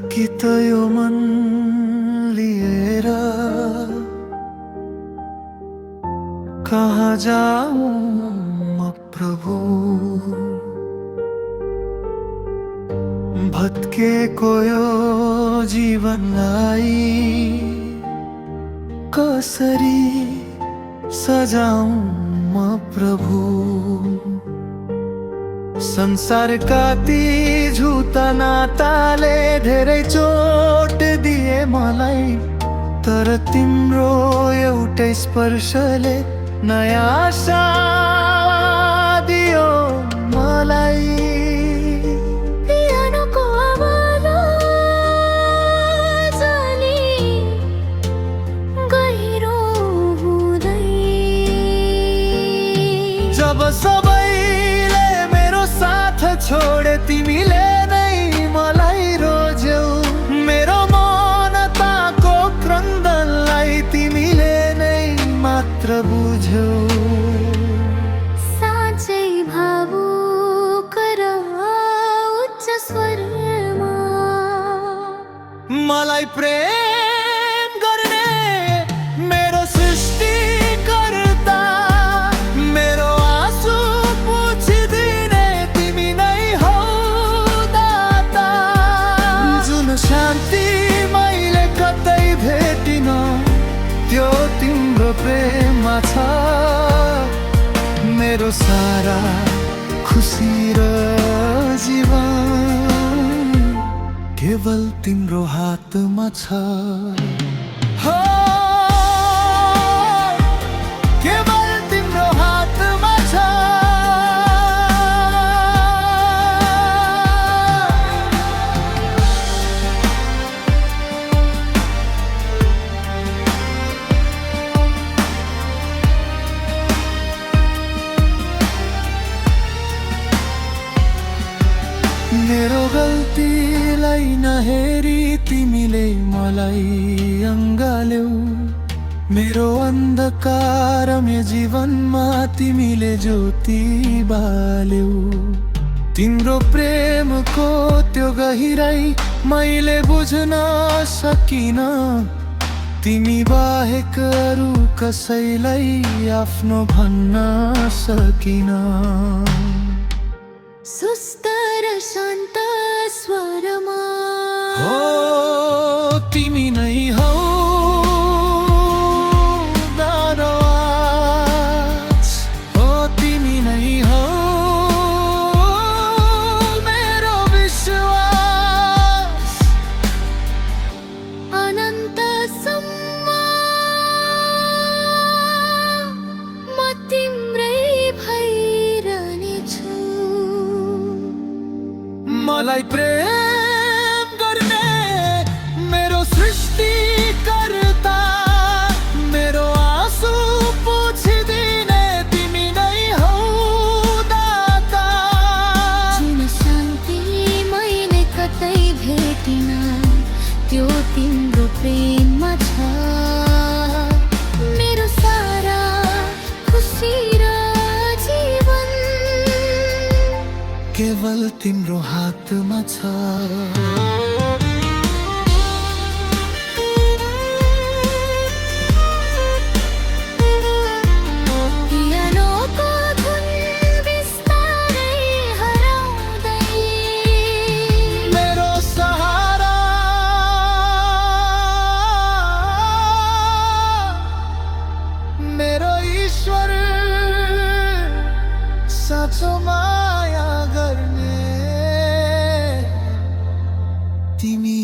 कि त यो मन लिएर कहाँ जाऊँ म प्रभु। भत्केको यो जीवनलाई कसरी सजाऊँ म प्रभु। संसारका ती झुटा नाताले धेरै चोट दिए मलाई, तर तिम्रो एउटै स्पर्शले नयाँ आशा दियो मलाई। पियानोको आवाज अलि गहिरो हुँदै, जब सबैले मेरो साथ छोडे तिमीले नै मलाई रोज्यौ। मेरो मन ताको क्रन्दनलाई तिमीले नै मात्र बुझ्यौ। साँच्चै भावुक र उच्च स्वरमा मलाई प्रेम गर्ने मेरो सृष्टिकर्ता, मेरो आँसु पुछिदिने तिमी नै हौ दाता। जुन शान्ति मैले कतै भेटिन त्यो तिम्रो प्रेममा छ। मेरो सारा खुसी र जीवन केवल तिम्रो हातमा छ। हो, केवल तिम्रो हातमा छ। मेरो गल्तीलाई नहेरी तिमीले मलाई अँगाल्यौ। मेरो अन्धकारमय जीवनमा तिमीले ज्योति बाल्यौ। तिम्रो प्रेमको त्यो गहिराई मैले बुझ्न सकिन, तिमी बाहेक अरू कसैलाई आफ्नो भन्न सकिन। सुस्त र शान्त स्वरमा हो, तिमी नै हौ धन्यवाद। हो, तिमी नै हौ मेरो विश्वास। अनन्तसम्म म तिम्रै भइरहनेछु। मलाई प्रेम गर्ने मेरो सृष्टिकर्ता, मेरो आँसु पुछिदिने तिमी नै हौ दाता। जुन शान्ति मैले कतै भेटिन त्यो तिम्रो प्रेममा छ। मेरो सारा खुसी र जीवन केवल तिम्रो हातमा छ। पियानोको धुन बिस्तारै हराउँदै, मेरो सहारा, मेरो ईश्वर, साँचो माया गर्ने तिमी